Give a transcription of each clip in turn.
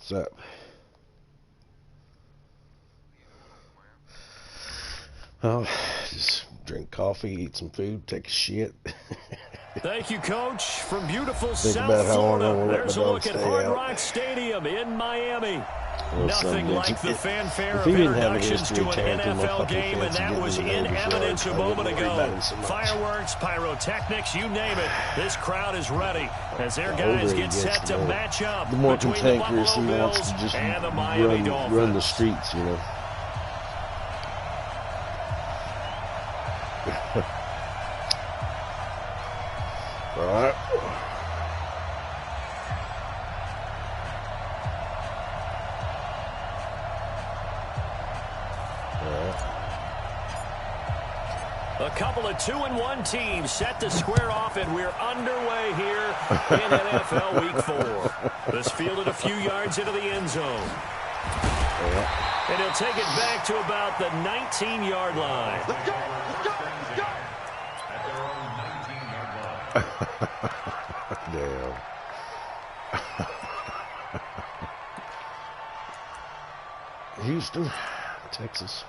What's up? Oh, just drink coffee, eat some food, take a shit. Thank you, Coach. From beautiful Think South about how long Florida, I'm gonna let there's a my dog look at stay Hard out. Rock Stadium in Miami. Well, Nothing son, like the if fanfare he of didn't have a introductions history to of an tearing through my NFL fucking game, and fence and that getting was in the in neighbor's evidence yard, a I wouldn't moment worry about ago. it so much. Fireworks, pyrotechnics, you name it. This crowd is ready as their The guys older he get gets, set to the match up the more between the cantankerous Buffalo he wants Bills to just and the Miami Dolphins. run the streets, you know. All right. A couple of 2-1 teams set to square off, and we're underway here in NFL Week 4. This fielded a few yards into the end zone. And he'll take it back to about the 19-yard line. Let's go, let's go, let's go. Damn. Houston, Texas.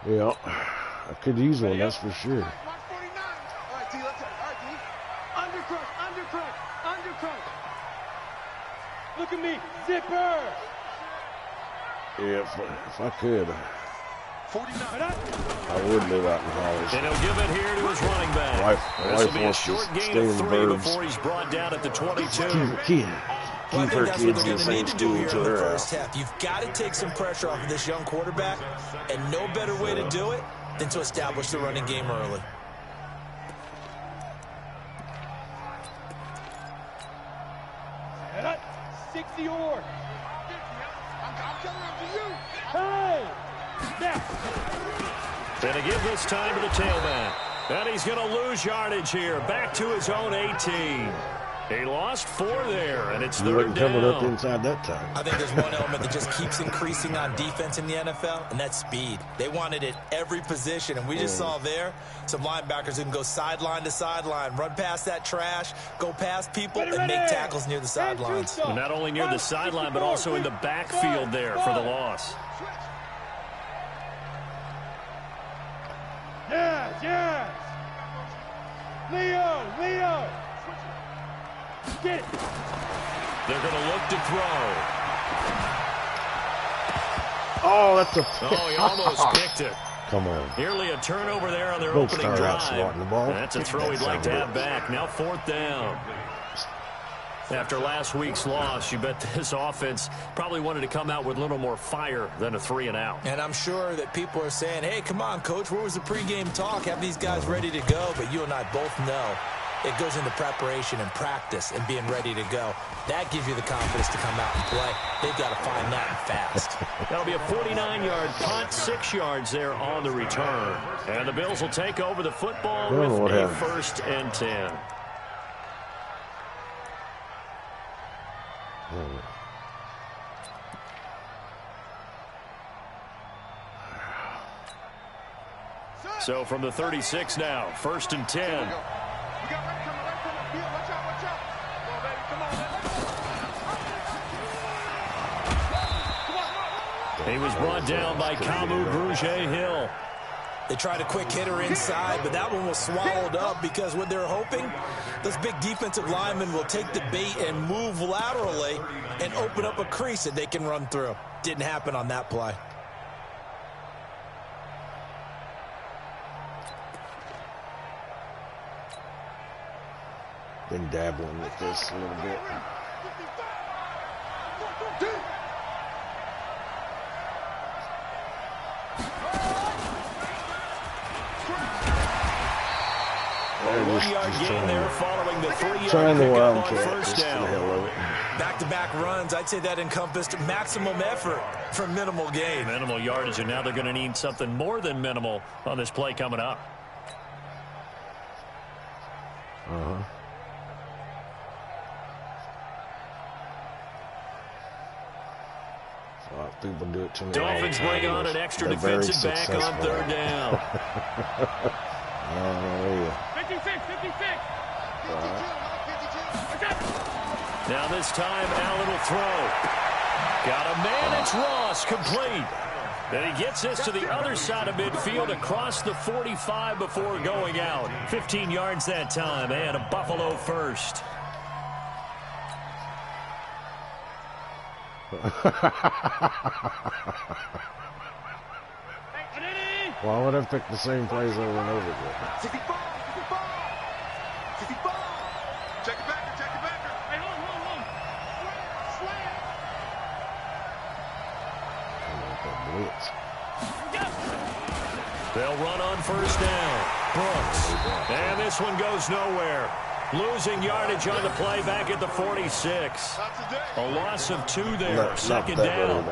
Yeah, I could use one, that's for sure. Watch 49. All right, T, let's go. All right, T. Undercrush, undercrush, undercrush. Look at me, zipper. Yeah, if I could, 49. I would live out in Hollis. And he'll give it here to his running back. Wife This will be a wants to short gain stay of in 3 Burbs. before he's brought down at the 22. Keep her kids in the same school in until the they're first out. half. You've got to take some pressure off of this young quarterback, and no better way to do it than to establish the running game early. Head up. 60 or. I'm telling you. Hey! Now. And to give this time to the tailback. And he's going to lose yardage here. Back to his own 18. He lost 4 there, and it's You third wasn't coming up down. inside that time. I think there's one element that just keeps increasing on defense in the NFL, and that's speed. They want it at every position, and we just saw there some linebackers who can go sideline to sideline, run past that trash, go past people, and make tackles near the sidelines. And not only near the sideline, but also in the backfield there for the loss. Yes, yes. Leo. Get it. They're going to look to throw. Oh, that's a Oh, he almost picked it. Come on. Nearly a turnover there on their Don't opening start out drive. swatting the ball. That's a Kick throw that he'd son like of to a have bitch. back. Now 4th down. After last week's loss, you bet this offense probably wanted to come out with a little more fire than a 3-and-out. And I'm sure that people are saying, hey, come on, Coach, where was the pregame talk? Have these guys ready to go? But you and I both know it goes into preparation and practice and being ready to go. That gives you the confidence to come out and play. They've got to find that and fast. That'll be a 49-yard punt, 6 yards there on the return. And the Bills will take over the football with a 1st and 10. So from the 36 now, 1st and 10. We got right coming. Watch out. Come on, baby. Come on, He was brought down by Kamu Grugier-Hill. They tried a quick hitter inside, but that one was swallowed up because what they're hoping, those big defensive linemen will take the bait and move laterally and open up a crease that they can run through. Didn't happen on that play. Been dabbling with this a little bit. One-yard gain there following the 3-yard Trying the pickup on wildcat, first just for the down. hell of it. Back-to-back runs, I'd say that encompassed maximum effort for minimal gain. Minimal yardage, and now they're going to need something more than minimal on this play coming up. A lot of people do it to me. Dolphins bring on an extra defensive back on 3rd down. Hallelujah. 56. Now this time, Allen will throw. Got a man, it's Ross, complete. And he gets this to the other side of midfield across the 45 before going out. 15 yards that time, and a Buffalo first. Why would I pick the same plays over and over again? 64. Check it back. Hey, hold. Slam. Blitz. They'll run on first down. Brooks. And this one goes nowhere. Losing yardage on the play back at the 46. A loss of 2 there. Second down.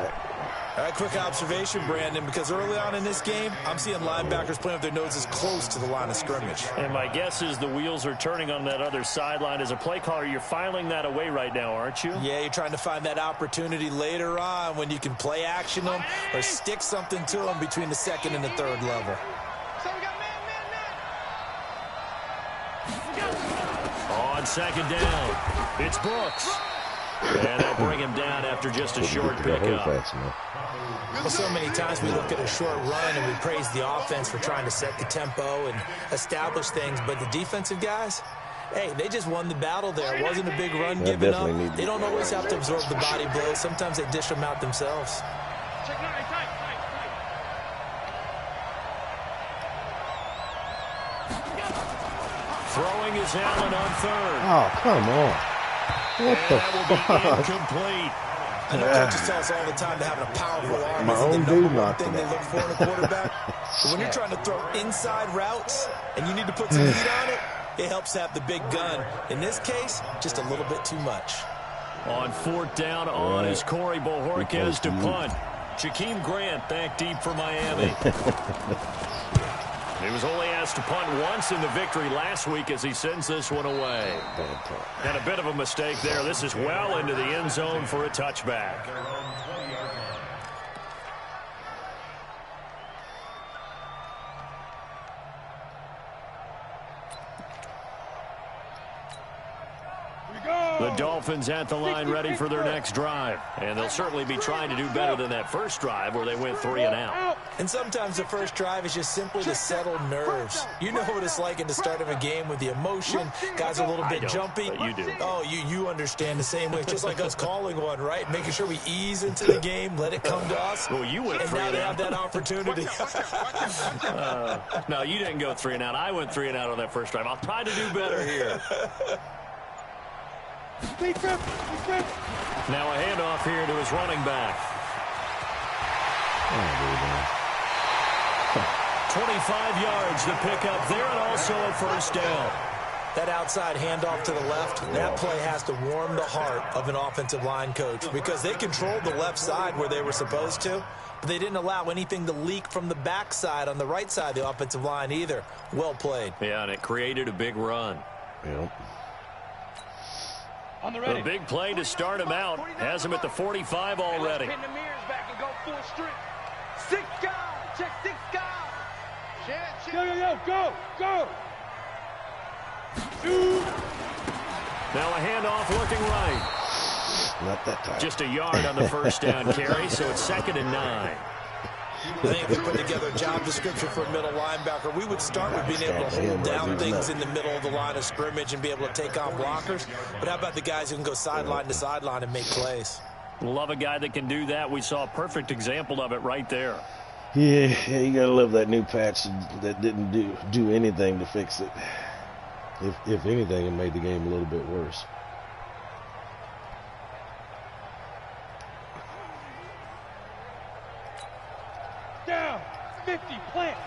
All right, quick observation, Brandon, because early on in this game, I'm seeing linebackers playing with their noses close to the line of scrimmage. And my guess is the wheels are turning on that other sideline. As a play caller, you're filing that away right now, aren't you? Yeah, you're trying to find that opportunity later on when you can play action them or stick something to them between the second and the third level. On second down, it's Brooks. And they'll bring him down after just a short pickup. Well, so many times we look at a short run and we praise the offense for trying to set the tempo and establish things, but the defensive guys, hey, they just won the battle there. It wasn't a big run given up. They don't always have to absorb the body blows. Sometimes they dish them out themselves. Throwing is Allen on third. Oh, come on. What the fuck? Incomplete. I know coaches tell us all the time that having a powerful arm My is the own number dude one knocked thing it they out. look for in a quarterback. But when you're trying to throw inside routes and you need to put some heat on it, it helps to have the big gun. In this case, just a little bit too much. On fourth down on is Corey Bojorquez to punt. Jakeem Grant back deep for Miami. He was only asked to punt once in the victory last week as he sends this one away. And a bit of a mistake there. This is well into the end zone for a touchback. The Dolphins at the line ready for their next drive. And they'll certainly be trying to do better than that first drive where they went 3 and out. And sometimes the first drive is just simply to settle nerves. You know what it's like at the start of a game with the emotion. Guys are a little bit jumpy. But you do. Oh, you understand the same way. It's just like us calling one, right? Making sure we ease into the game, let it come to us. Well, you went and 3 now and they out. have that opportunity. No, you didn't go 3 and out. I went 3 and out on that first drive. I'll try to do better here. Now a handoff here to his running back. 25 yards to pick up there and also a first down. That outside handoff to the left, that play has to warm the heart of an offensive line coach because they controlled the left side where they were supposed to, but they didn't allow anything to leak from the backside on the right side of the offensive line either. Well played. Yeah, and it created a big run. Yep. A big play to start him out. Has him at the 45 already. Pin the mirrors back and go full strength. 6 guys. Check 6 guys. Go. Now a handoff looking right. Not that time. Just a yard on the first down carry, so it's 2nd and 9. I think if we put together a job description for a middle linebacker, we would start with being able to hold down things in the middle of the line of scrimmage and be able to take on blockers. But how about the guys who can go sideline to sideline and make plays? Love a guy that can do that. We saw a perfect example of it right there. Yeah, you gotta love that new patch that didn't do anything to fix it. If anything, it made the game a little bit worse. Down. 50. Plant.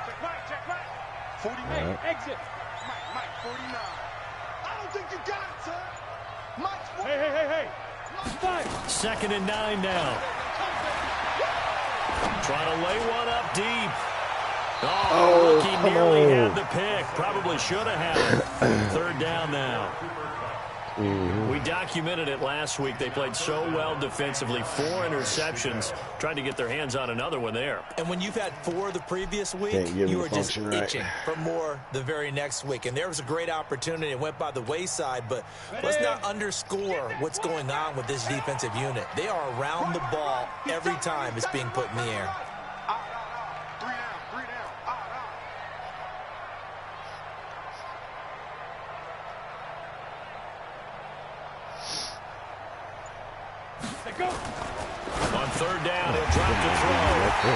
Check right. 48. Exit. Mike, 49. I don't think you got it, sir. Mike's 49. Hey. 2nd and 9 now. Trying to lay one up deep. Oh, he nearly had the pick. Probably should have had it. 3rd down now. We documented it last week. They played so well defensively. 4 interceptions. Tried to get their hands on another one there. And when you've had 4 the previous week, you were just itching for more the very next week. And there was a great opportunity. It went by the wayside, but let's not underscore what's going on with this defensive unit. They are around the ball every time it's being put in the air. On third down, he'll drop to throw.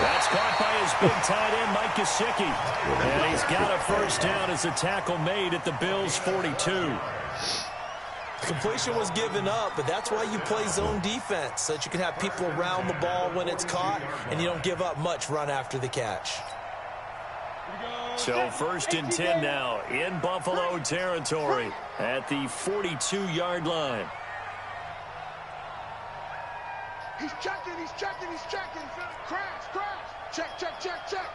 That's caught by his big tight end, Mike Gesicki. And he's got a first down as the tackle made at the Bills' 42. Completion was given up, but that's why you play zone defense, so that you can have people around the ball when it's caught, and you don't give up much run after the catch. So first and 10 now in Buffalo territory at the 42-yard line. He's checking, he's checking, he's checking. Crash, crash. Check, check, check, check.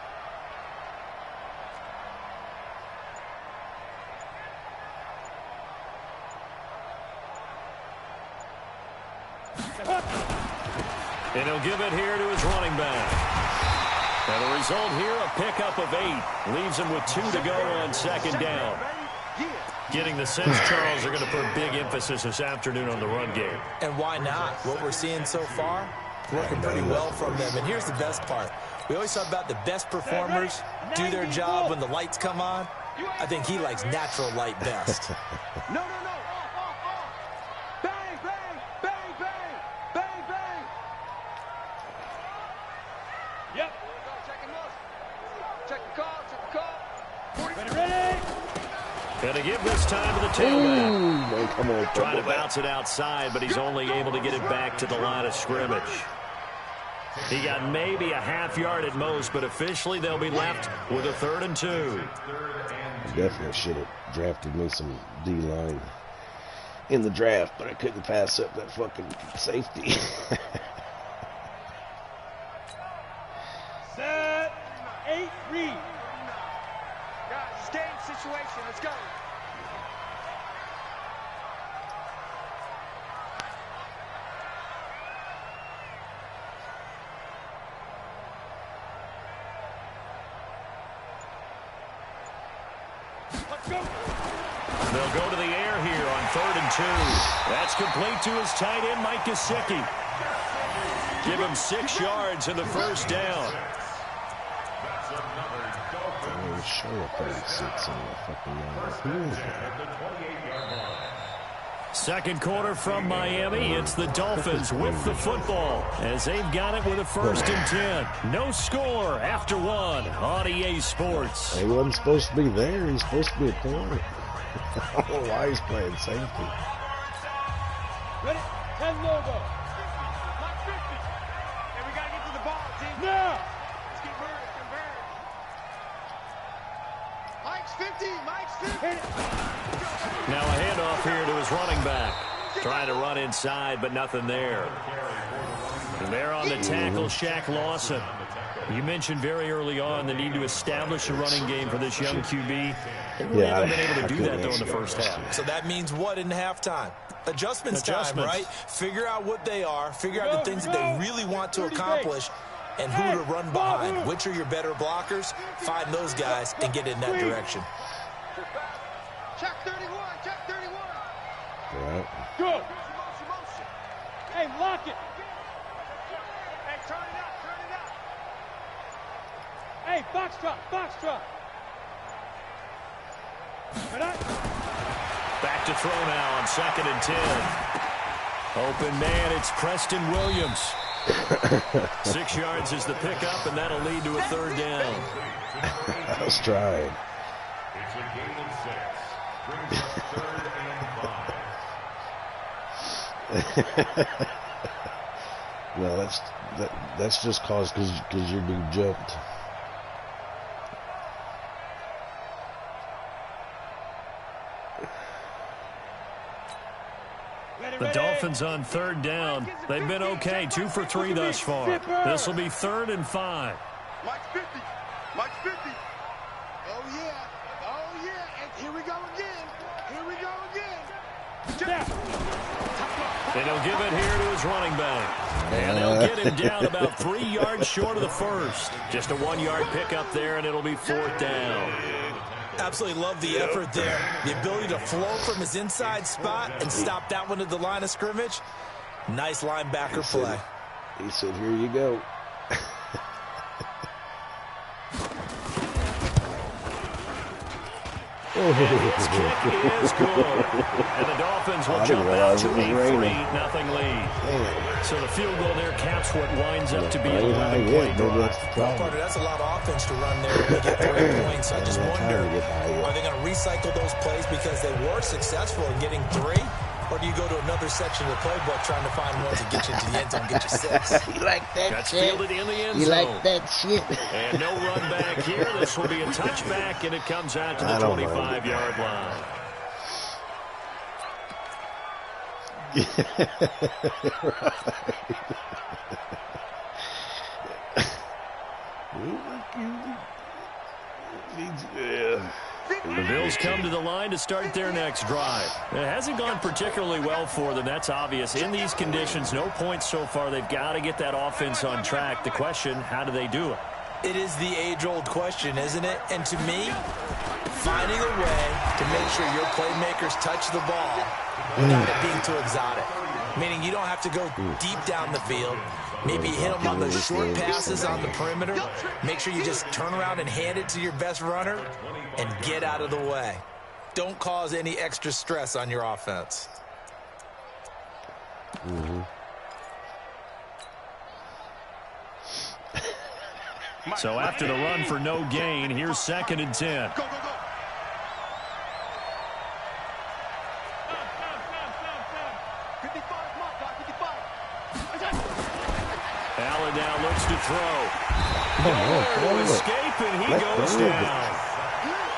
And he'll give it here to his running back. And the result here, a pickup of 8. Leaves him with 2 to go on second down. Getting the sense, Charles, are going to put big emphasis this afternoon on the run game. And why not? What we're seeing so far, working pretty well from them. And here's the best part. We always talk about the best performers do their job when the lights come on. I think he likes natural light best. No. Bang, bang, bang, bang, bang, bang. Yep. Check the call, Ready. Going to give this time to the tailback. Come on, trying to bounce it outside, but he's only able to get it back to the line of scrimmage. He got maybe a half yard at most, but officially they'll be left with a 3rd and 2. Definitely should have drafted me some D-line in the draft, but I couldn't pass up that fucking safety. Set. 8 read. Guys, stay in situation. Let's go. Let's go. They'll go to the air here on 3rd and 2. That's complete to his tight end, Mike Gesicki. Give him 6 yards in the first down. Second quarter from Miami. It's the Dolphins with the football as they've got it with a 1st and 10. No score after 1 on EA Sports. He wasn't supposed to be there. He's supposed to be a corner. I don't know why he's playing safety. Ready? 10 logo. 50. And we got to get to the ball, team. Now. Let's keep moving. Mike's 50. Mike's 50. Now a handoff here to his running back. Trying to run inside, but nothing there. And there on the tackle, Shaq Lawson. You mentioned very early on the need to establish a running game for this young QB. They really haven't been able to do that, though, in the first half. So that means what in halftime? Adjustments time, right? Figure out what they are. Figure out the things that they really want to accomplish and who to run behind. Which are your better blockers? Find those guys and get in that direction. Check 31. Check 31. Right. Good. Hey, lock it. Hey, turn it up. Turn it up. Hey, box drop. Box drop. Back to throw now on 2nd and 10. Open man, it's Preston Williams. 6 yards is the pickup, and that'll lead to a 3rd down. I was trying. It's a game of 6. Brings up 3rd and 5. No, that's just because you're being jumped. The Dolphins on 3rd down. They've been okay, 2 for 3 thus far. This will be 3rd and 5. Mike's 50. Mike's 50. Oh, yeah. Oh, yeah. And here we go again. Here we go again. And he'll give it here to his running back. And they'll get him down about 3 yards short of the first. Just a 1-yard pickup there, and it'll be 4th down. Absolutely love the effort there. The ability to flow from his inside spot and stop that one at the line of scrimmage. Nice linebacker play. He said, here you go. And his kick is good. And the Dolphins will jump out to a 3-0 lead. So the field goal there caps what winds up to be an 11-point drive. Well, partner, that's a lot of offense to run there when you get 3 points. I just wonder, are they going to recycle those plays because they were successful in getting 3? Or do you go to another section of the playbook trying to find one to get you into the end zone and get you 6? You like that That's shit? fielded in the end You zone. like that shit? And no run back here. This will be a touchback, and it comes out to the 25-yard line. The Bills come to the line to start their next drive. It hasn't gone particularly well for them. That's obvious. In these conditions, no points so far. They've got to get that offense on track. The question, how do they do it? It is the age-old question, isn't it? And to me, finding a way to make sure your playmakers touch the ball without it being too exotic. Meaning you don't have to go deep down the field. Maybe hit them on the short passes on the perimeter. Make sure you just turn around and hand it to your best runner and get out of the way. Don't cause any extra stress on your offense. So after the run for no gain, here's 2nd and 10. Go, go, go. Allen now looks to throw. Nowhere to escape, and he goes down.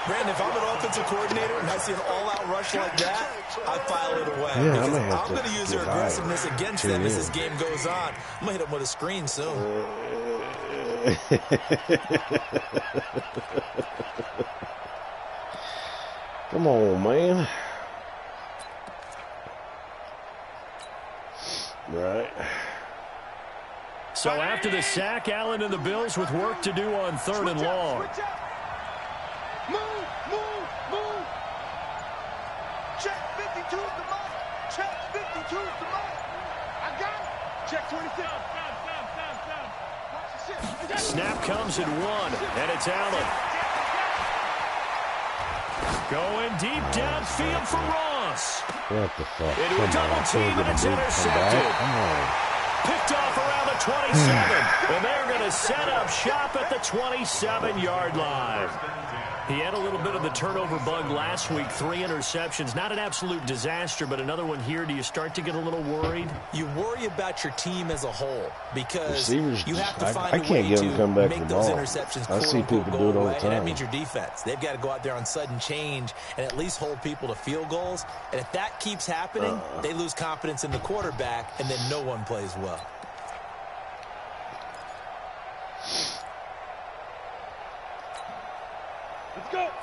Brandon, if I'm an offensive coordinator and I see an all-out rush like that, I file it away. Yeah, because I'm going to use their aggressiveness against them as this game goes on. I'm going to hit them with a screen soon. Come on, man. Right. So after the sack, Allen and the Bills with work to do on 3rd and long. Move, move, move. Check 52 is the mark. Check 52 is the mark. I got it. Check 26. Watch the shit. Snap comes at 1, and it's Allen. Going deep downfield for Ross. What the fuck? Into a double team, and it's intercepted. Come on. Picked off around the 27. And they're going to set up shop at the 27-yard line. He had a little bit of the turnover bug last week, 3 interceptions. Not an absolute disaster, but another one here. Do you start to get a little worried? You worry about your team as a whole because Receivers, you have to I find a can't way get them to come to back make to the those ball. interceptions I see people go do it all the away, and that time. means your defense. They've got to go out there on sudden change and at least hold people to field goals. And if that keeps happening, they lose confidence in the quarterback, and then no one plays well.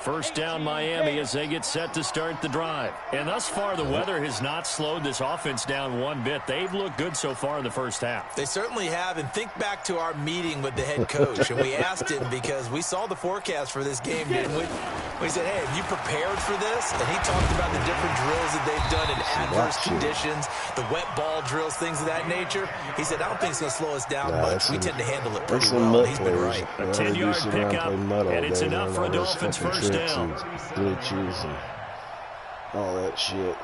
First down, Miami, as they get set to start the drive. And thus far, the weather has not slowed this offense down one bit. They've looked good so far in the first half. They certainly have. And think back to our meeting with the head coach. And we asked him because we saw the forecast for this game, didn't we? We said, hey, have you prepared for this? And he talked about the different drills that they've done in adverse conditions, the wet ball drills, things of that nature. He said, I don't think it's going to slow us down much. We tend to handle it pretty well. He's been right. A 10-yard pickup, and it's enough for a Dolphins first down. Glitches and all that shit,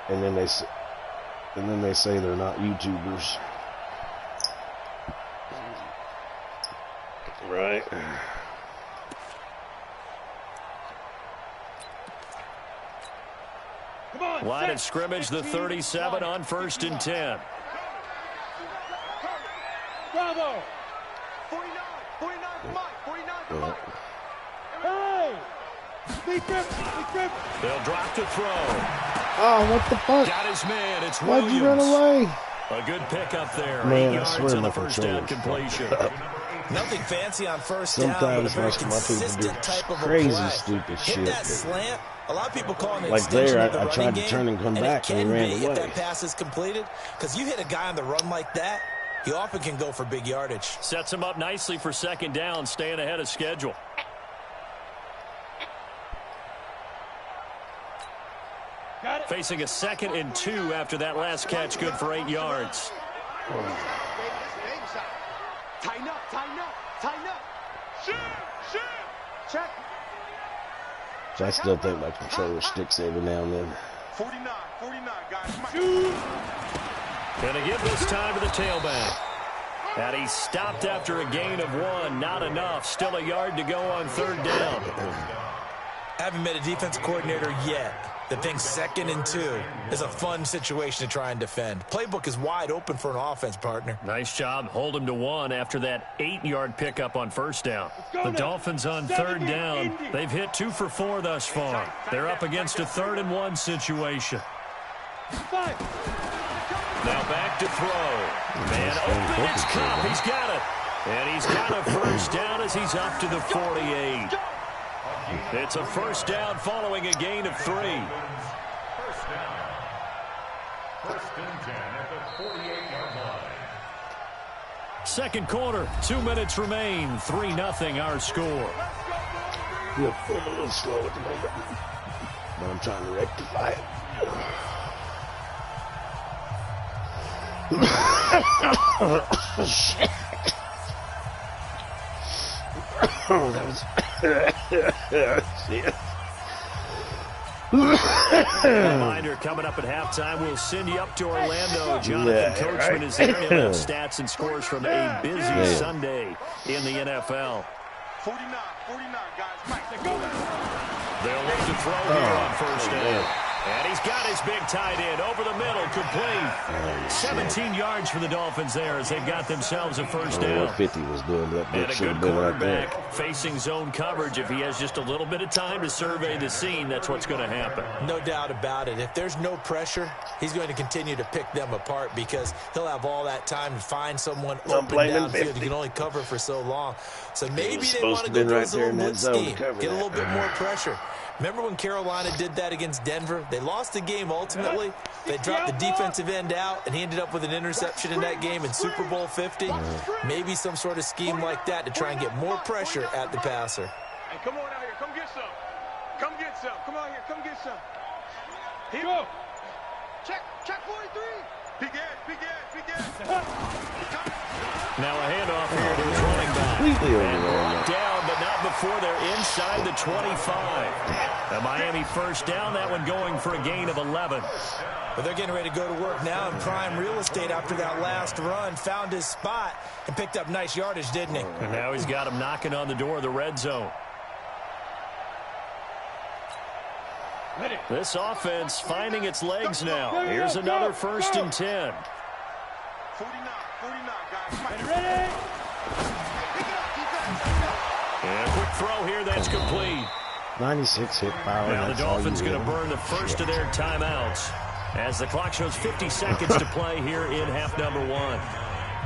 and then they say they're not YouTubers, right? Line of scrimmage, the 37 on 1st and 10. Bravo. 49 for Mike. 49 for Mike. Hey. They'll drop to throw. Oh, what the fuck? Got his man. It's Why'd Williams. you run away? A good pickup there. Man, 8 I swear yards on my the first down controller's completion. Nothing fancy on first down, but a Sometimes very most of my people do consistent type of a crazy play. stupid Hit shit. that slant. A lot of people call it an Like extension there, of the I running tried to game, turn and come back, it and he can ran be if away. that pass is completed, because you hit a guy on the run like that, he often can go for big yardage. Sets him up nicely for second down, staying ahead of schedule. Facing a 2nd and 2 after that last catch, good for 8 yards. Tighten up, tighten up, tighten up. Shoot, shoot. Check. So I still think my controller sticks every now and then. 49, guys. Gonna give this time to the tailback. And he's stopped after a gain of 1. Not enough. Still a yard to go on 3rd down. Haven't met a defense coordinator yet that thinks 2nd and 2 is a fun situation to try and defend. Playbook is wide open for an offense, partner. Nice job. Hold him to 1 after that 8-yard pickup on 1st down. The Dolphins on 3rd down. They've hit 2 for 4 thus far. They're up against a 3rd and 1 situation. Now back to throw. Man open, it's Cup. He's got it. And he's got a 1st down as he's up to the 48. It's a 1st down following a gain of 3. 1st down. 1st and 10 at the 48-yard line. Second quarter, 2 minutes remain. 3-0 our score. Yeah, I'm a little slow at the moment, but I'm trying to rectify it. Shit. Oh, that was shit. Reminder coming up at halftime, we'll send you up to Orlando. Jonathan Coachman is there. He'll have stats and scores from a busy Sunday in the NFL. 49, guys. Mike, go. They'll look to throw here on 1st down. And he's got his big tight end over the middle, complete. 17 yards for the Dolphins there as they've got themselves a 1st down. 50 was doing that. And a good quarterback facing zone coverage. If he has just a little bit of time to survey the scene, that's what's going to happen. No doubt about it. If there's no pressure, he's going to continue to pick them apart because he'll have all that time to find someone open downfield. He can only cover for so long. So maybe they want to go towards a little blitz scheme, get a little bit more pressure. Remember when Carolina did that against Denver? They lost the game ultimately. They dropped the defensive end out, and he ended up with an interception in that game in Super Bowl 50. Maybe some sort of scheme like that to try and get more pressure at the passer. Hey, come on out here. Come get some. Come get some. Come out here. Come get some. Here you go. Check 43. Big ass. Now a handoff here to his running back. And brought down, but not before they're inside the 25. A Miami 1st down, that one going for a gain of 11. But they're getting ready to go to work now in prime real estate after that last run. Found his spot and picked up nice yardage, didn't he? And now he's got him knocking on the door of the red zone. This offense finding its legs now. Here's another 1st and 10. 49, guys. Ready? And a quick throw here, that's complete. 96 hit power. Now the Dolphins going to burn the first of their timeouts as the clock shows 50 seconds to play here in half number 1.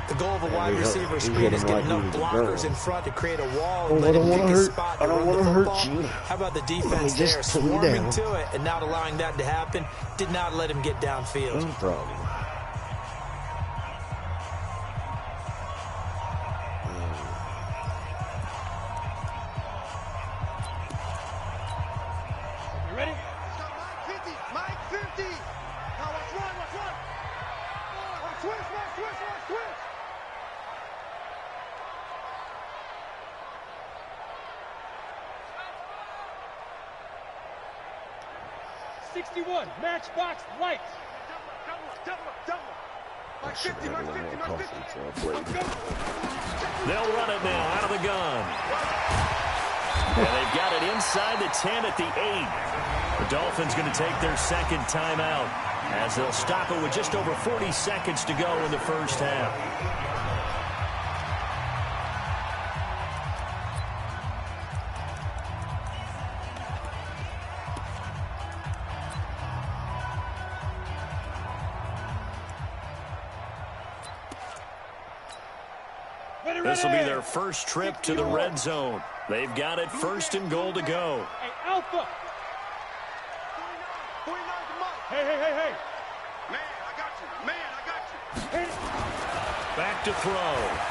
The goal of a wide receiver screen is get enough blockers in front to create a wall and I let him don't pick want his to spot hurt. I to don't run want the to hurt football. you. How about the defense there just put me swarming down. to it and not allowing that to happen? Did not let him get downfield. No problem. You ready? Mike 50. Now watch one. Switch. 61, matchbox lights. Double. Mike 50. They'll run it now out of the gun. And they've got it inside the 10 at the 8. The Dolphins going to take their 2nd timeout as they'll stop it with just over 40 seconds to go in the 1st half. This will be their first trip to the red zone. They've got it 1st and goal to go. Hey, Alpha. 49 to Mike. Hey. Man, I got you. Back to throw.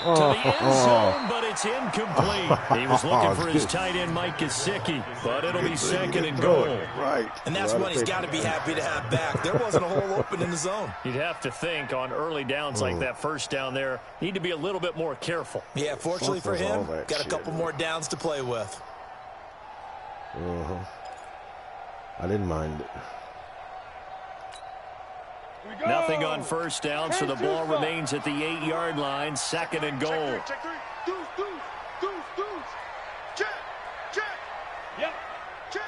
To the end zone, but it's incomplete. He was looking for his tight end, Mike Gesicki, but it'll be 2nd and goal. Right. And that's one he's got to be happy to have back. There wasn't a hole open in the zone. You'd have to think on early downs like that first down there, need to be a little bit more careful. Yeah, fortunately for him, got a couple more downs to play with. I didn't mind it. Nothing on first down, so the ball remains at the 8-yard line, 2nd and goal. Check 3. Deuce. Check. Yep. Check.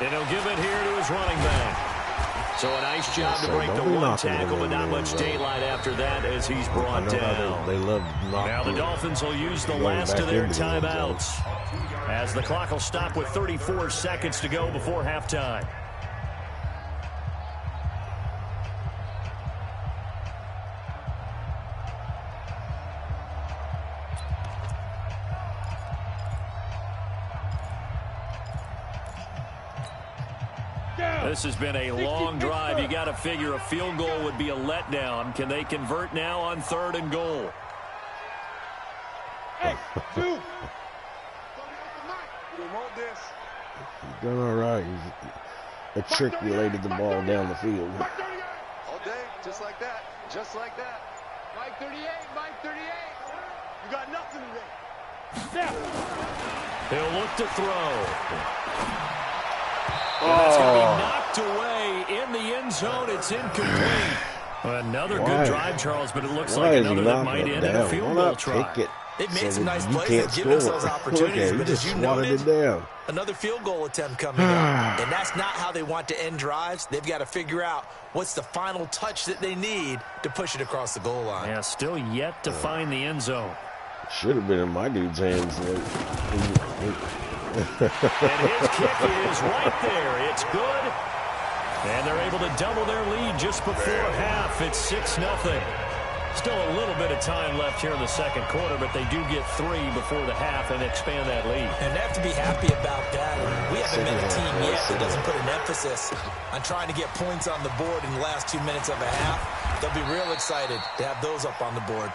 And he'll give it here to his running back. So a nice job to break the one tackle, but not much daylight after that as he's brought down. They love now the Dolphins will use the last of their timeouts as the clock will stop with 34 seconds to go before halftime. This has been a long drive. You got to figure a field goal would be a letdown. Can they convert now on 3rd and goal? Hey, 2. You want this? He's done all right. A trick related the ball down the field. All day, just like that. Mike 38. You got nothing today. Snap. He'll look to throw. That's going to be knocked away in the end zone. It's incomplete. Another good drive, Charles, but it looks like another that might end in a field goal try. They've made some nice plays and given themselves opportunities, but as you noted, down. Another field goal attempt coming up. And that's not how they want to end drives. They've got to figure out what's the final touch that they need to push it across the goal line. Yeah, still yet to find the end zone. Should have been in my dude's hands. And his kick is right there. It's good. And they're able to double their lead just before half. It's 6-0. Still a little bit of time left here in the second quarter, but they do get 3 before the half and expand that lead. And they have to be happy about that. We haven't met a team yet that doesn't put an emphasis on trying to get points on the board in the last 2 minutes of a half. They'll be real excited to have those up on the board.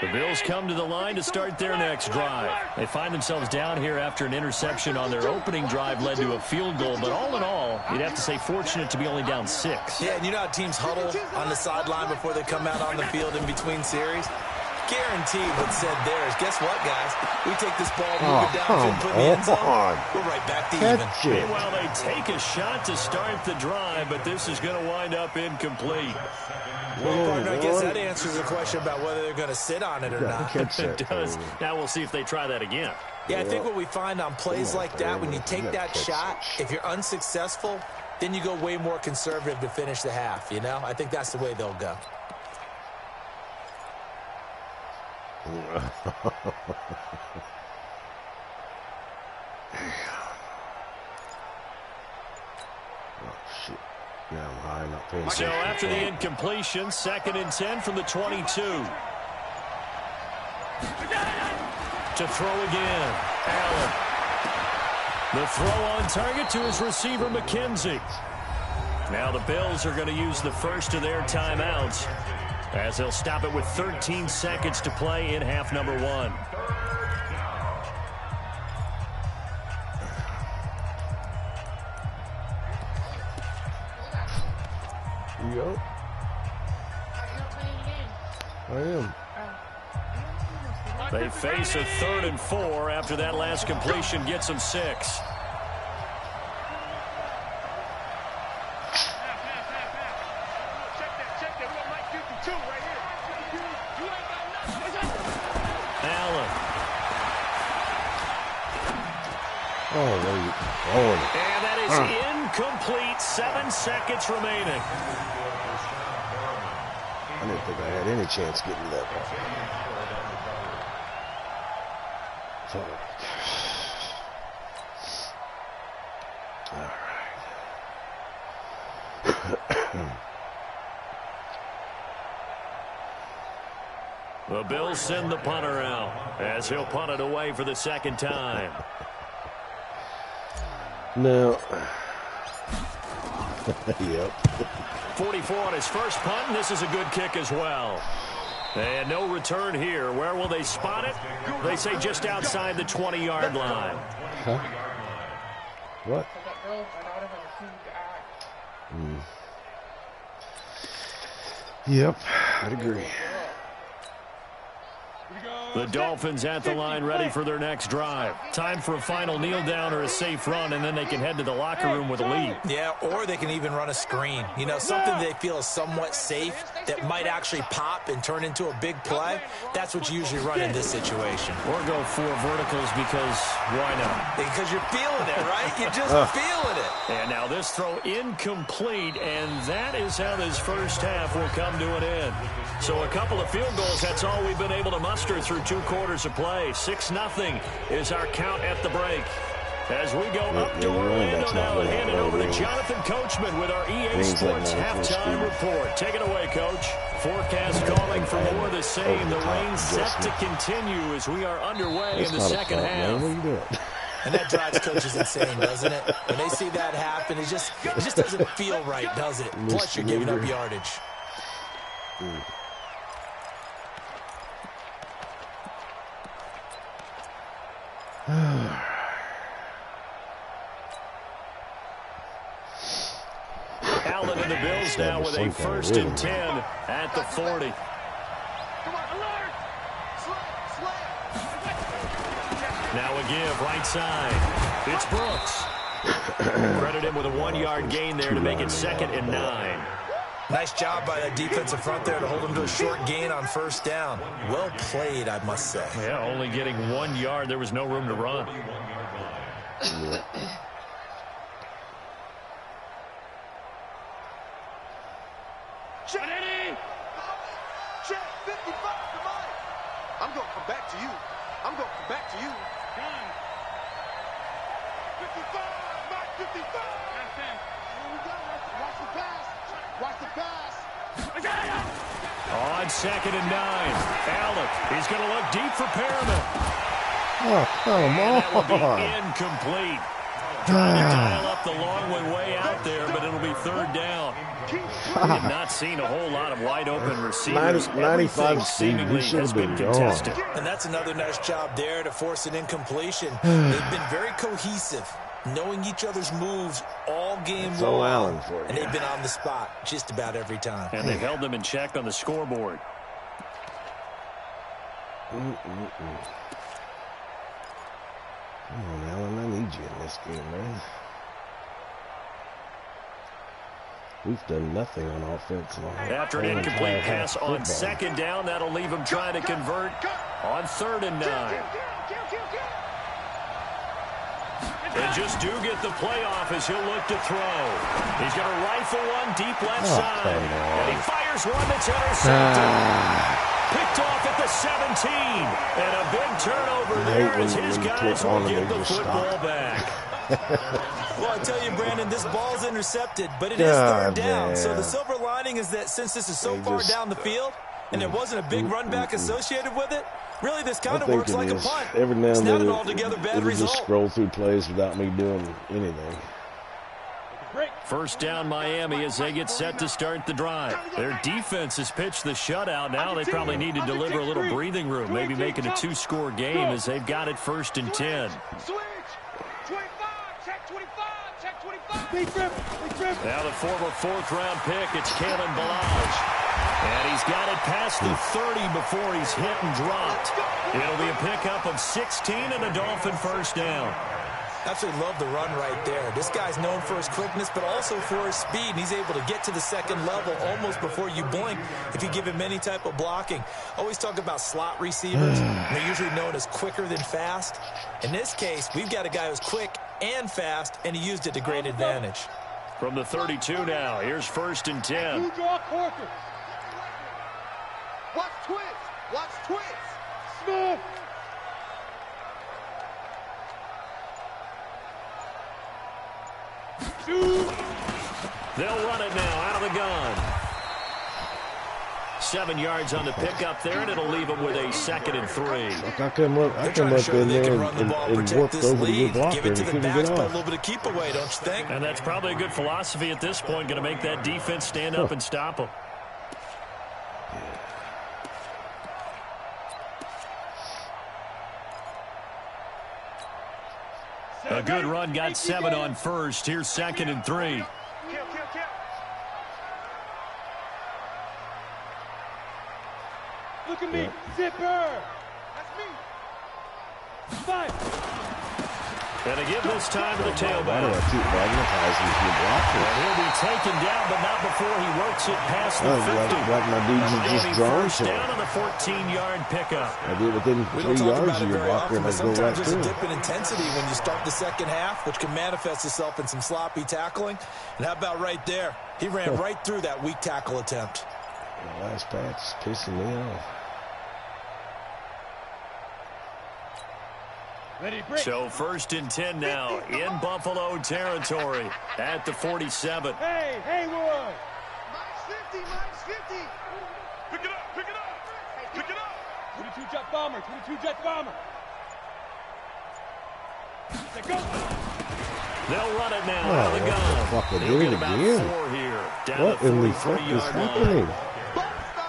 The Bills come to the line to start their next drive. They find themselves down here after an interception on their opening drive led to a field goal. But all in all, you'd have to say fortunate to be only down 6. Yeah, and you know how teams huddle on the sideline before they come out on the field in between series? Guaranteed what's said there is, guess what, guys? We take this ball, move it down, put it in the end zone, we're right back to even. Meanwhile, they take a shot to start the drive, but this is going to wind up incomplete. Well, partner, I guess that answers the question about whether they're going to sit on it or not. It does. Now we'll see if they try that again. Yeah, I think what we find on plays like that, when you take that shot, if you're unsuccessful, then you go way more conservative to finish the half, you know? I think that's the way they'll go. Shit. Yeah, I'm high, not paying So after the incompletion, 2nd and 10 from the 22. To throw again. Allen. The throw on target to his receiver, McKenzie. Now the Bills are going to use the first of their timeouts as they'll stop it with 13 seconds to play in half number 1. Yep. I am. They face a 3rd and 4 after that last completion gets them 6. Allen. Oh, there you go. And that is incomplete. 7 seconds remaining. I didn't think I had any chance getting that ball. So, all right. The Bills send the punter out as he'll punt it away for the second time. No. Yep. 44 on his first punt, and this is a good kick as well. And no return here. Where will they spot it? They say just outside the 20-yard line. Huh? What? Yep, I'd agree. The Dolphins at the line ready for their next drive. Time for a final kneel down or a safe run, and then they can head to the locker room with a lead. Yeah, or they can even run a screen. You know, something they feel is somewhat safe that might actually pop and turn into a big play. That's what you usually run in this situation. Or go 4 verticals because why not? Because you're feeling it, right? You're just feeling it. And now this throw incomplete, and that is how this first half will come to an end. So a couple of field goals, that's all we've been able to muster through 2 quarters of play. 6-0 is our count at the break. As we go up to Orlando now and hand it over to Jonathan Coachman with our EA Sports halftime report. Take it away, Coach. Forecast calling for more of the same. The rain set to continue as we are underway in the second half. And that drives coaches insane, doesn't it? When they see that happen, it just doesn't feel right, does it? Plus, you're giving up yardage. Allen and the Bills now with a 1st and 10 at the 40. Now a give, right side. It's Brooks. Credit him with a 1-yard gain there to make it 2nd and 9. Nice job by that defensive front there to hold him to a short gain on 1st down. Well played, I must say. Yeah, only getting 1 yard. There was no room to run. Check 55 to Mike. I'm going to come back to you. I'm going to come back to you. 55, Mike 55. Here we go. Watch the pass. Watch the pass. On 2nd and 9. Allen, he's going to look deep for Perriman. Oh, come That will be on. incomplete. Trying to dial up the long one way out there, but it'll be 3rd down. We have not seen a whole lot of wide open receivers. 95 speed, we should have been gone. And that's another nice job there to force an incompletion. They've been very cohesive, knowing each other's moves all game long. Allen for you. And they've been on the spot just about every time. And they've held them in check on the scoreboard. Come on, Allen, I need you in this game, man. We've done nothing on offense. After an incomplete pass on 2nd down, that'll leave him trying to convert on 3rd and 9. And just do get the playoff as he'll look to throw. He's going to rifle one deep left side. And he fires one that's intercepted. Picked off at the 17. And a big turnover there as his guys will get the football back. Well, I tell you, Brandon, this ball's intercepted, but it is 3rd down. Man. So the silver lining is that since this is so far down the field and there wasn't a big run back associated with it, really this kind of works like a punt. Every now it's and not then an altogether bad result. Just scroll through plays without me doing anything. 1st down Miami as they get set to start the drive. Their defense has pitched the shutout. Now they probably need to deliver a little breathing room, maybe make it a 2-score game as they've got it 1st and 10. Now the former 4th-round pick, it's Kalen Ballage. And he's got it past the 30 before he's hit and dropped. It'll be a pickup of 16 and a Dolphin 1st down. Absolutely love the run right there. This guy's known for his quickness, but also for his speed. And he's able to get to the 2nd level almost before you blink if you give him any type of blocking. Always talk about slot receivers. They're usually known as quicker than fast. In this case, we've got a guy who's quick and fast, and he used it to great advantage. From the 32 now, here's 1st and 10. Watch twist. Watch twist. Smith. They'll run it now out of the gun. 7 yards on the pickup there, and it'll leave them with a 2nd and 3. I come up in there and worked over to your blocker and he couldn't get off. A little bit of keep away, don't you think? And that's probably a good philosophy at this point, going to make that defense stand up and stop them. A good run, got 7 on first. Here's 2nd and 3. Look at me, zipper. That's me. 5. And a give this time to the tailback. Why do I keep magnetizing your blocker? And he'll be taken down, but not before he works it past the 50. Like my dudes are just drawn first to down him. on the 14-yard pickup. I do it within 3 yards of your blocker and I go right Sometimes there's through a it. dip in intensity when you start the second half, which can manifest itself in some sloppy tackling. And how about right there? He ran right through that weak tackle attempt. The last pass is pissing me off. So 1st and 10 now in Buffalo territory at the 47. Hey, Haywood. Minus 50. Pick it up. Pick it up. 22 jet bomber. Let's go. They'll run it now out of the gun. What the fuck, They'll did get it about again? 4 here. Down What the in the fuck is 43-yard line. happening?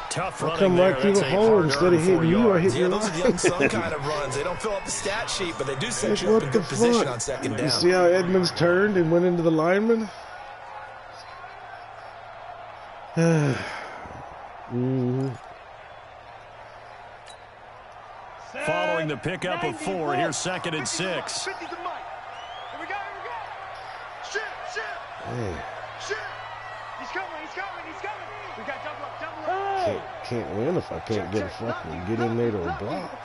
Tough I running come there. right through That's the a hole hard instead earn, of hitting 4 you, I yards. hit Yeah, your those are line. young son kind of runs. They don't fill up the stat sheet, but they do set Like, you up what in the good position on fuck? second You down. see how Edmonds turned and went into the lineman? Following the pickup of 4, here's 2nd and 6. 50 to Mike. Here we go. Shit. Hey, He's coming. We got double up. can't win if I can't get in there to a block.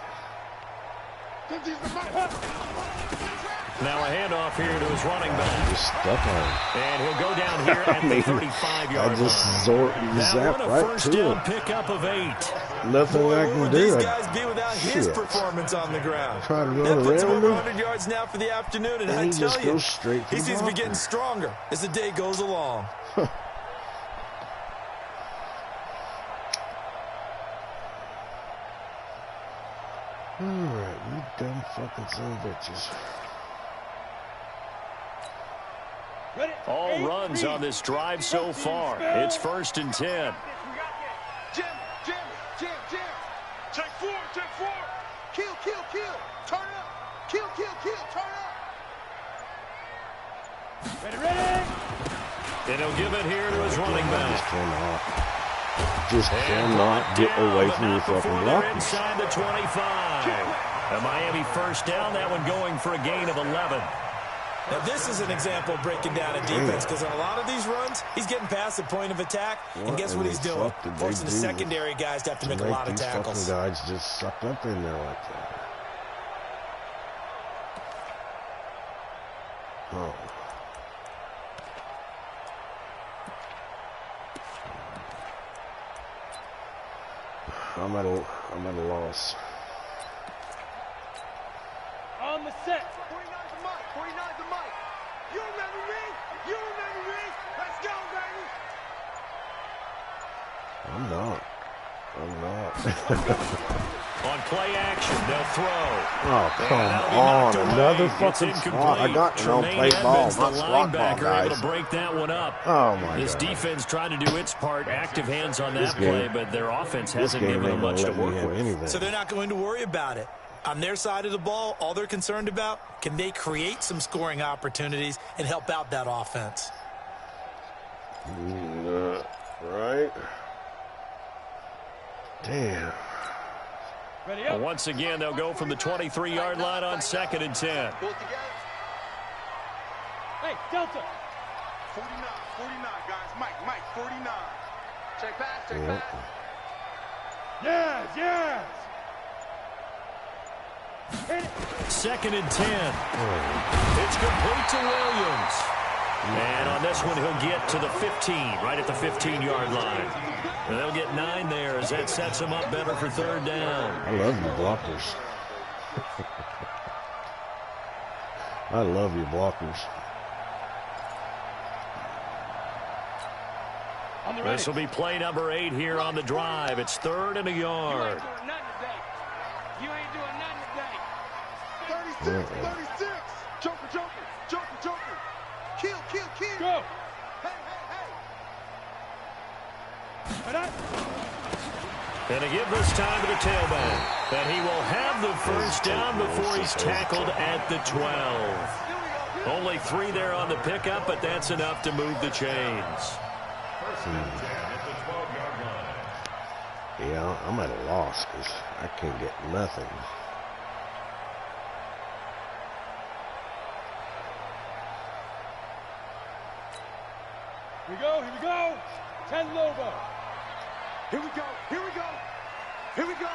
Now a handoff here to his running back. Just stuck on him. And he'll go down here at the 35-yard I just line. That zapped one a right first to down him. pickup of 8. Nothing Boy, I what can would do. these I guys be without his shit. performance on the ground? Try to That run puts him around over him. 100 yards now for the afternoon, and And I he tell just you, goes straight to he the seems to be blocker. getting stronger as the day goes along. Alright, you dumb fucking son of bitches. All runs on this drive so far. It's 1st and 10. Jim. Take 4. Kill. Turn up. Kill. Turn up. Ready. And he'll give it here to his running back. Just cannot get away from your fucking They're blockers. inside the 25. A Miami first down, that one going for a gain of 11. Now, this is an example of breaking down a defense, because on a lot of these runs, he's getting past the point of attack, and guess what he's doing? Forcing the secondary guys to have to make a lot of tackles. These fucking guys just sucked up in there like that. Oh. I'm at a loss. On the set. 49 to Mike. You remember me? Let's go, baby. I'm not. On play action, they'll throw. Oh, come on. Another fucking slot. I got it on play ball. Not slot ball, linebacker able guys. to break that one up. Oh, my God. This defense trying to do its part. Active hands on that game- play, but their offense This hasn't game given them ain't gonna much to let me work have with. anything. So they're not going to worry about it. On their side of the ball, all they're concerned about, can they create some scoring opportunities and help out that offense? Right? Damn. Ready And up. once again, they'll go from the 23-yard line on 2nd and 10. Pull it together. Hey, Delta. 49, guys. Mike, 49. Check back. Yep. Yes. 2nd and 10. It's complete to Williams. And on this one, he'll get to the 15, right at the 15-yard line. And they'll get 9 there as that sets him up better for third down. I love your blockers. I love your blockers. This will be play number 8 here on the drive. It's 3rd and a yard. You ain't doing nothing today. 36, 36. Joker, joker, joker, joker. Kill, kill, kill. Go. Hey, hey, hey. And to give this time to the tailback. And he will have the first down before he's tackled at the 12. Only 3 there on the pickup, but that's enough to move the chains. Yeah, I'm at a loss because I can't get nothing. Here we go, here we go. 10 Lobo. Here we go, here we go. Here we go.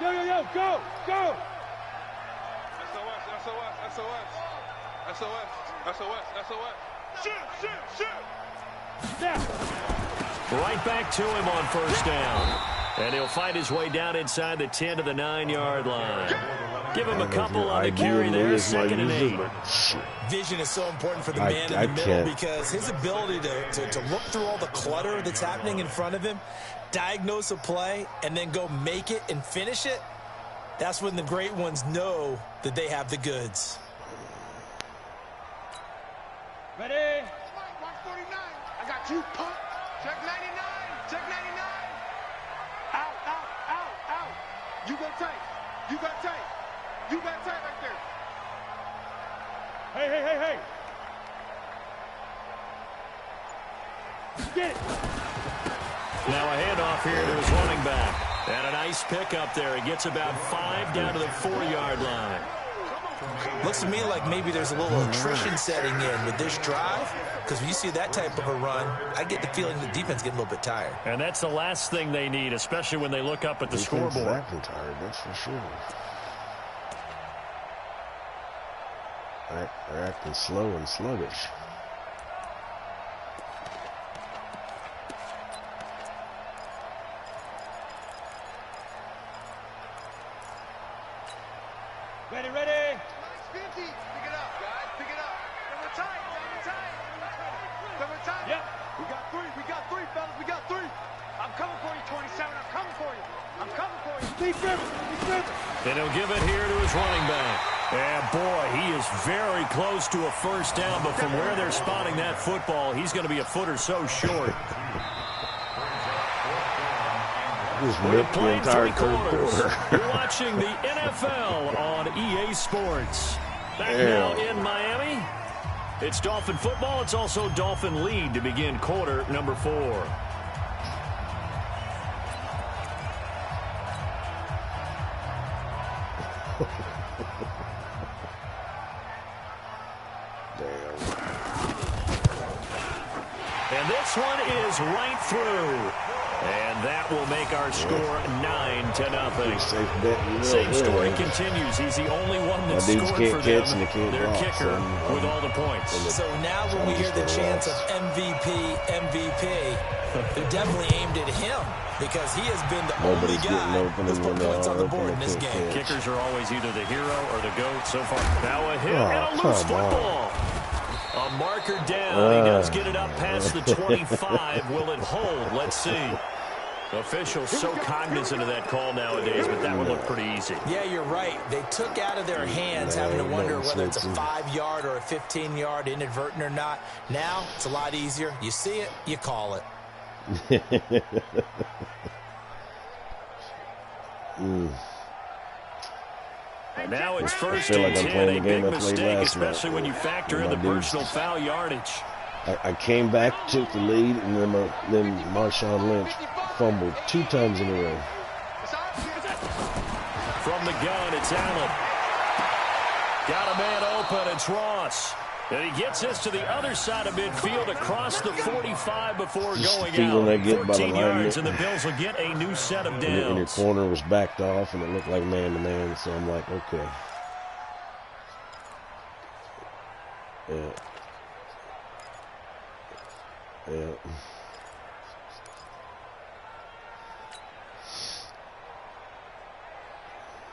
Yo, yo, yo, go, go. SOS, SOS, SOS. SOS, SOS, SOS. Shoot, shoot, shoot. Snap. Right back to him on first down. And he'll fight his way down inside the 10 to the 9-yard line. Give him a couple on the carry there, 2nd and 8. Vision is so important for the man in the middle because his ability to look through all the clutter that's happening in front of him, diagnose a play, and then go make it and finish it, that's when the great ones know that they have the goods. Ready? Mark 49. I got you, punk. Check 99. Check 99. Out, out, out, out. You got tight. You got tight. You got tight right there. Hey, hey, hey, hey. Get it. Now a handoff here to his running back. And a nice pickup there. He gets about 5 down to the 4-yard line. Looks to me like maybe there's a little attrition setting in with this drive, because when you see that type of a run, I get the feeling the defense getting a little bit tired. And that's the last thing they need, especially when they look up at the scoreboard. Acting tired, that's for sure. They're acting slow and sluggish. Ready, ready. Nice 50. Pick it up, guys. Pick it up. Number tight. Number tight. Number tight. Yep. We got 3. We got 3, fellas. We got 3. I'm coming for you, 27. I'm coming for you. I'm coming for you. Deep river. Deep river. Then he'll give it here to his running back. And boy, he is very close to a first down, but from where they're spotting that football, he's going to be a foot or so short. Just ripped the entire third quarter. You're watching the NFL on EA Sports. Back now in Miami. It's Dolphin football. It's also Dolphin lead to begin quarter number 4. And this one is right through. And that will make our score 9-0. Safe bet. Same story continues. He's the only one that scored for them. Their kicker with all the points. So now when we hear the chants of MVP, MVP, they're definitely aimed at him because he has been the only guy who's put points on the board in this game. Kickers are always either the hero or the GOAT so far. Now a hit and a loose football. A marker down. He does get it up past the 25. Will it hold? Let's see. Officials so cognizant of that call nowadays, but that would look pretty easy. Yeah, you're right. They took out of their hands having to wonder whether it's a 5-yard or a 15-yard, inadvertent or not. Now, it's a lot easier. You see it, you call it. And now it's first and 10, a big mistake, especially when you factor in the personal foul yardage. I came back, took the lead, and then Marshawn Lynch fumbled 2 times in a row. From the gun, it's Allen. Got a man open, it's Ross. And he gets this to the other side of midfield across the 45 before going out. 14 yards, and the Bills will get a new set of downs. And your corner was backed off, and it looked like man-to-man, so I'm like, okay. Yeah. Yeah.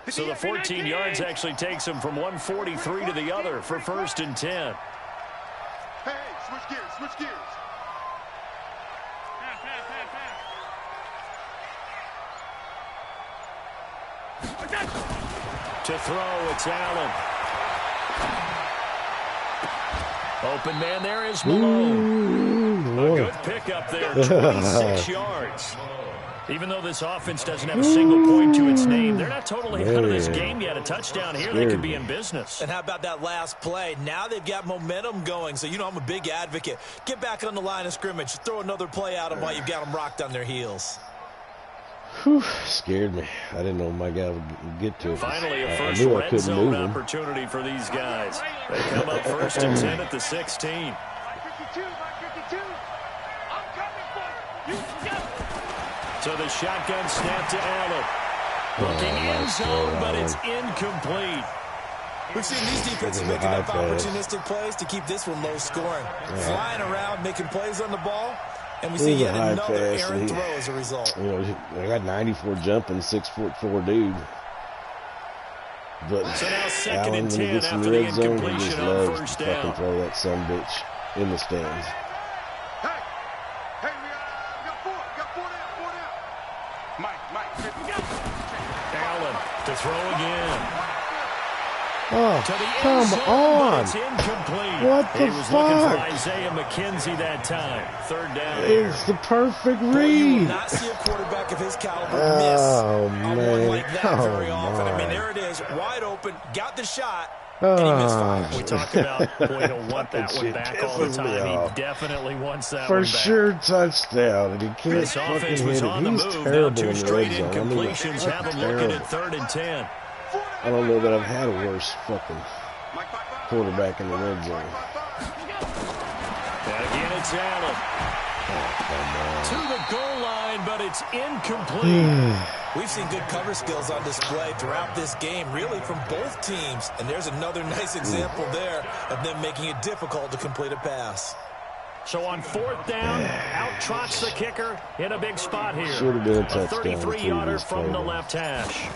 So the 14 yards actually takes him from 143 to the other for 1st and 10. Hey, switch gears, switch gears. To throw, it's Allen. Open man there is Malone. A good pickup there, 26 yards. Even though this offense doesn't have a single point to its name, they're not totally out of this game yet. A touchdown here, they could be in business. And how about that last play? Now they've got momentum going, so you know I'm a big advocate. Get back on the line of scrimmage. Throw another play at them while you've got them rocked on their heels. Whew, scared me. I didn't know my guy would get to it. Finally, a first red zone opportunity for these guys. They come up 1st and 10 at the 16. 52, 52. I'm coming for you. You go. So the shotgun snap to Allen. Looking in zone, but it's incomplete. We've seen these defenses making up opportunistic plays to keep this one low scoring. Flying around, making plays on the ball, and we see yet another errant throw as a result. You know, I got 94 jumping, 6'4" dude. But so now 2nd Allen, and 10 when he gets in after the the red zone, he incompletion just on loves 1st to down. fucking throw that sumbitch in the stands. Hey, we got 4 down. Mike, we got. Allen to throw again. Oh, To the end come zone, on. but it's incomplete. What the He was fuck? looking for Isaiah McKenzie that time. 3rd down here. It's the perfect Boy, you will read. not see a quarterback of his caliber Oh, miss on man. one like that very Come often. I mean, on. there it is, wide open, got the shot, and he misfired. We talked about, boy, he'll want that one back all the time. He definitely wants that For one back. sure touchdown, and he can't This fucking offense hit was it. on the He's move. Now terrible 2 in the straight red zone. I mean, incompletions have him looking at 3rd and 10. I don't know that I've had a worse fucking quarterback in the red zone. And again, it's Allen. To the goal line, but it's incomplete. We've seen good cover skills on display throughout this game, really from both teams. And there's another nice example there of them making it difficult to complete a pass. So on 4th down, out trots the kicker in a big spot here. Should have been a touchdown. 33-yarder from the left hash.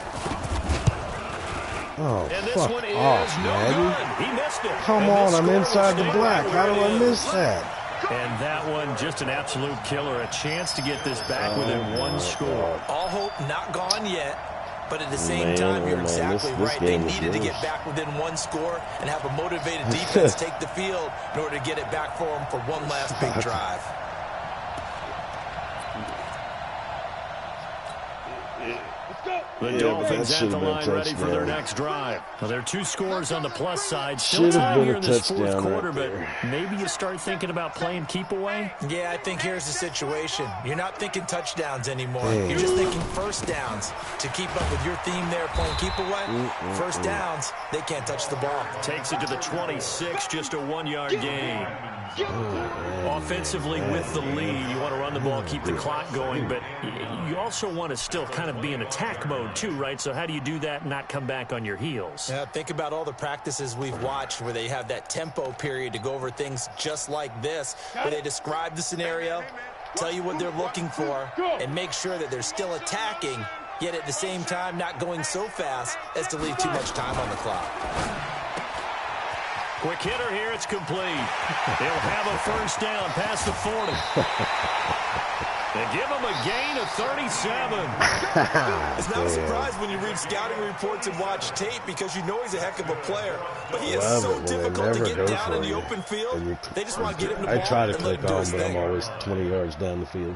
Oh, And this fuck one is off, no man. good. He missed it. Come And on, this I'm score inside will the stay black. right How do where I it miss is. that? And that one, just an absolute killer. A chance to get this back within one score. All hope not gone yet, but at the same Man, time, you're man, exactly this right. They game is needed to get yours. back within one score and have a motivated defense take the field in order to get it back for them for one last big drive. The Dolphins at the line ready for their next drive. Well, there are 2 scores on the plus side. Still Should have time been here a in this 4th touchdown quarter, right but there. maybe you start thinking about playing keep away. Yeah, I think here's the situation. You're not thinking touchdowns anymore. Hey. You're just thinking first downs. To keep up with your theme there, playing keep away, first downs, they can't touch the ball. Takes it to the 26, just a 1-yard gain. Offensively with the lead, you want to run the ball, keep the clock going, but you also want to still kind of be in attack mode too, right? So how do you do that and not come back on your heels? Yeah, think about all the practices we've watched where they have that tempo period to go over things just like this, where they describe the scenario, tell you what they're looking for, and make sure that they're still attacking, yet at the same time not going so fast as to leave too much time on the clock. Quick hitter here, it's complete. They'll have a first down past the 40. They give him a gain of 37. It's not a surprise when you read scouting reports and watch tape because you know he's a heck of a player. But he is so difficult to get down in the open field. They just want to get him the ball I try to and let click him do on, his but I'm thing. always 20 yards down the field.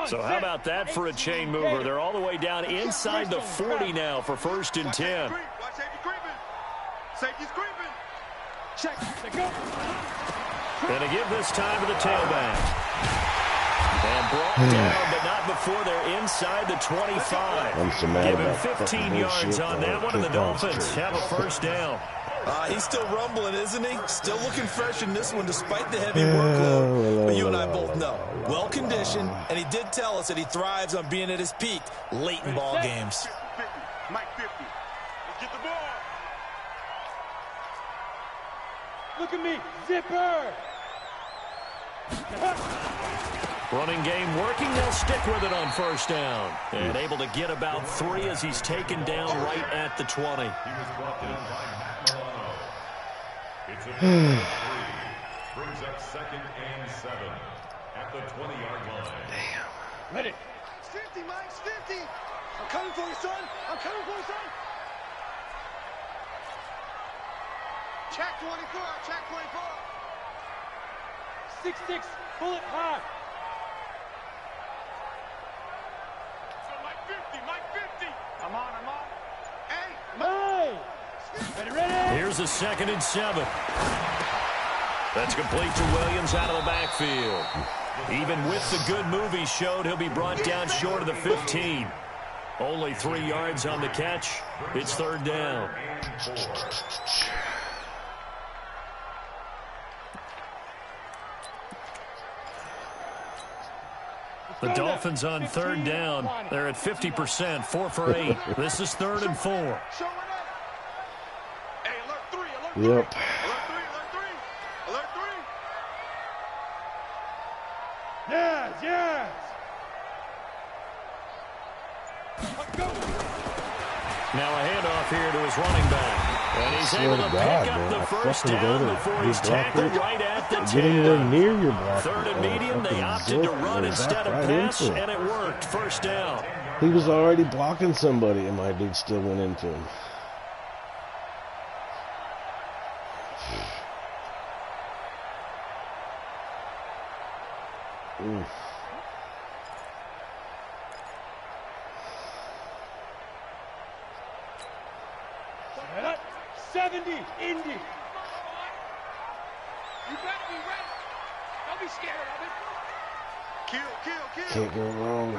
So how about that for a chain mover? They're all the way down inside the 40 now for 1st and 10. Watch safety creeping. Safety's creeping. Check. They go. And to give this time to the tailback. And brought down, but not that before they're inside the 25. I'm so mad Given about 15 yards on that one, and the Dolphins have a first down. He's still rumbling, isn't he? Still looking fresh in this one despite the heavy workload. But you and I both know, well-conditioned, and he did tell us that he thrives on being at his peak late in ball games. Mike 50. Let's get the ball. Look at me, zipper! Running game working. They'll stick with it on first down. And able to get about 3 as he's taken down right at the 20. He was brought down by Matt Milano. It's a 3. Brings up 2nd and 7 at the 20-yard line. Damn. Ready. It's 50, Mike. It's 50. I'm coming for you, son. I'm coming for you, son. Check 24. Check 24. 6'6", bullet high. Mike 50. Mike 50. I'm on. Hey. Hey! Ready? Here's a 2nd and 7. That's complete to Williams out of the backfield. Even with the good move he showed, he'll be brought down short of the 15. Only 3 yards on the catch. It's 3rd down. The Dolphins on 3rd down. They're at 50%, 4 for 8. This is 3rd and 4. Hey, alert 3. Alert 3. Yep. Alert 3. Alert 3. Alert 3. Yes! Let's go! Now a handoff here to his running back. And he's Swear able to to God, pick up man, the I first fucking down go to before your he's tackled blocker. right at the Get anywhere 10. near your blocker. 3rd and medium, they opted to run instead of pass, and it worked. First down. He was already blocking somebody, and my dude still went into him. Oof. Set up. 70, Indy. You better be ready. Don't be scared of it. Kill. Can't go wrong.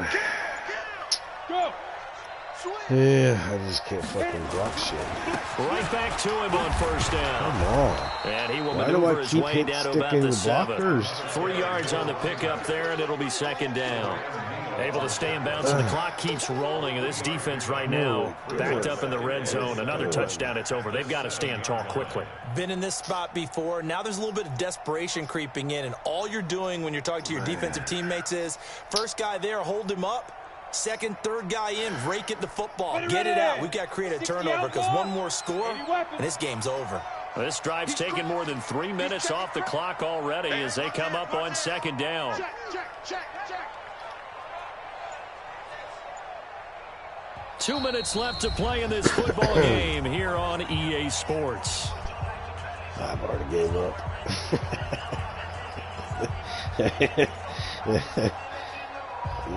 Go! Yeah, I just can't fucking block shit. Right back to him on first down. Come on. And he will Why do maneuver I his keep way hit down to about sticking the the 7. blockers? 3 yards on the pickup there, and it'll be 2nd down. Able to stay in bounds, and the clock keeps rolling. And this defense right now backed up in the red zone. Another touchdown, it's over. They've got to stand tall quickly. Been in this spot before. Now there's a little bit of desperation creeping in, and all you're doing when you're talking to your defensive teammates is, first guy there, hold him up. 2nd, 3rd guy in, rake at the football. Get it out. We've got to create a turnover because one more score, and this game's over. This drive's taken more than 3 minutes off the clock already as they come up on 2nd down. Check. 2 minutes left to play in this football game here on EA Sports. I've already gave up.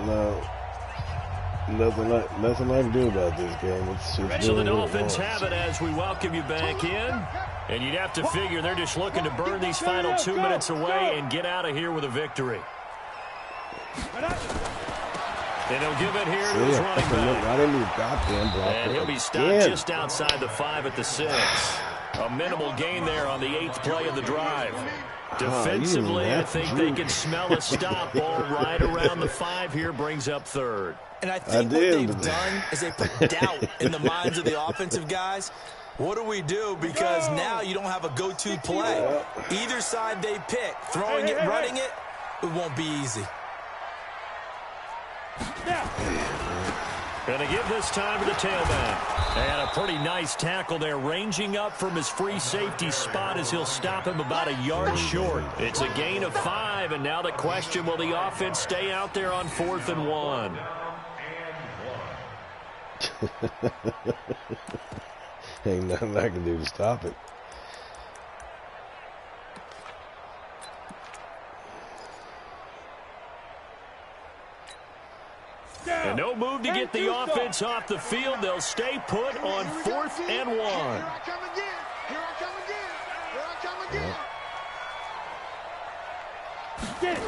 No. Nothing I can do about this game. It's So the Dolphins have it as we welcome you back in. And you'd have to figure they're just looking to burn these final 2 minutes away and get out of here with a victory. And he'll give it here to his running back. Right into his goddamn blocker. And he'll be stopped just outside the 5 at the 6. A minimal gain there on the 8th play of the drive. Defensively, I think they can smell a stop ball right around the 5 here, brings up 3rd. And I think what they've done is they put doubt in the minds of the offensive guys. What do we do? Because now you don't have a go-to play. Either side they pick, throwing it, running it, it won't be easy. Going to give this time to the tailback. And a pretty nice tackle there, ranging up from his free safety spot as he'll stop him about a yard short. It's a gain of 5, and now the question, will the offense stay out there on 4th and 1? Ain't nothing I can do to stop it. And no move to get the offense off the field. They'll stay put on 4th and 1. Here I come again. Here I come again. Here I come again. Get it.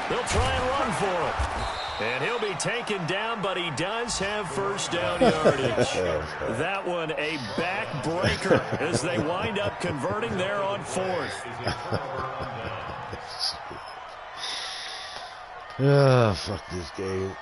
They'll try and run for it. And he'll be taken down, but he does have first down yardage. That one a backbreaker as they wind up converting there on fourth. Oh, fuck this game.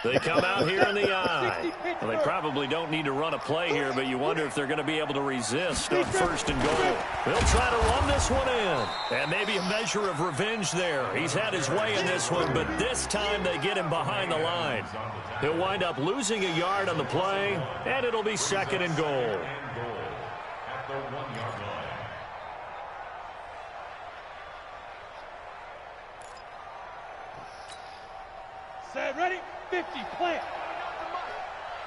They come out here in the eye. Well, they probably don't need to run a play here, but you wonder if they're going to be able to resist on first and goal. They'll try to run this one in. And maybe a measure of revenge there. He's had his way in this one, but this time they get him behind the line. He'll wind up losing a yard on the play, and it'll be second and goal. At the 1 yard line. Set, ready, 50, plant.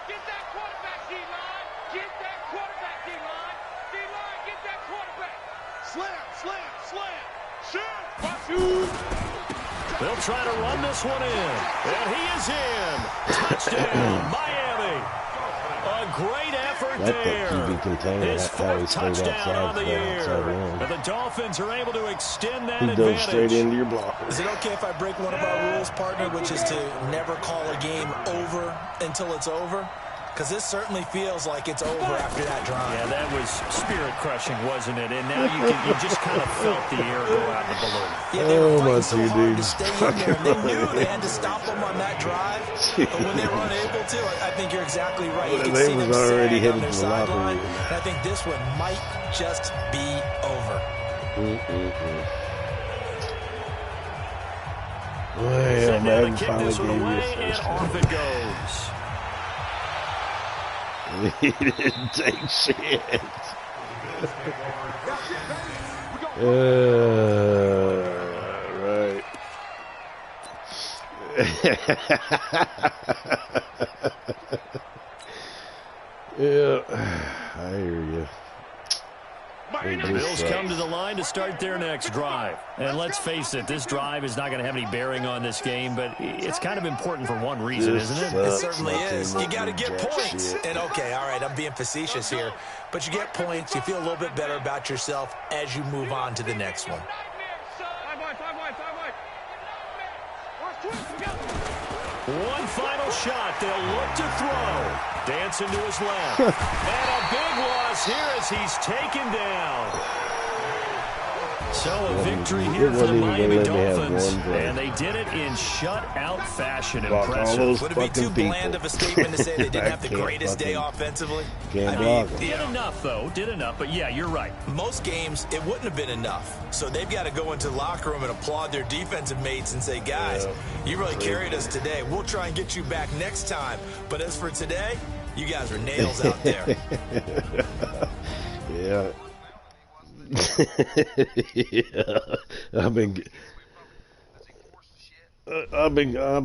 Get that quarterback, D-line. Get that quarterback, D-line. D-line, get that quarterback. Slam, slam, slam. Shoot. Shoot. They'll try to run this one in. And he is in. Touchdown, Miami. A great effort there. His fourth touchdown on the year. And the Dolphins are able to extend that advantage. He dove straight into your blocker. Is it okay if I break one of our rules, partner, which is to never call a game over until it's over? Because this certainly feels like it's over after that drive. Yeah, that was spirit-crushing, wasn't it? And now you just kind of felt the air go out of the balloon. Yeah, they were fighting so hard to stay in there, and they knew they had to stop them on that drive. But when they were unable to, I think you're exactly right. You can see them already headed to the sideline. And I think this one might just be over. Well, Madden finally gave you a first off it goes. He didn't take shit. Right. Yeah, I hear you. The Bills come to the line to start their next drive. And let's face it, this drive is not going to have any bearing on this game, but it's kind of important for one reason, isn't it? It certainly is. You got to get points. And okay, all right, I'm being facetious here, but you get points. You feel a little bit better about yourself as you move on to the next one. One final shot. They'll look to throw. Dancing to his left. And a big loss here as he's taken down. So a victory here for the Miami Dolphins. And they did it in shutout fashion. Impressive. Would it be too bland of a statement to say they didn't have the greatest day offensively? I mean, did enough, though. Did enough. But, yeah, you're right. Most games, it wouldn't have been enough. So they've got to go into the locker room and applaud their defensive mates and say, guys, you really carried us today. We'll try and get you back next time. But as for today, you guys are nails out there. Yeah. Yeah. I've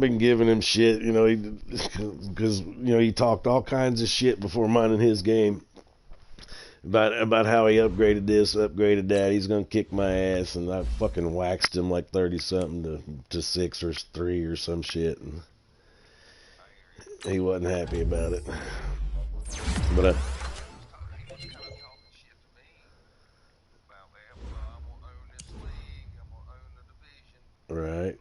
been giving him shit, you know, because he talked all kinds of shit before minding his game about how he upgraded this, upgraded that. He's gonna kick my ass, and I fucking waxed him like 30-something to 6 or 3 or some shit, and he wasn't happy about it. But right.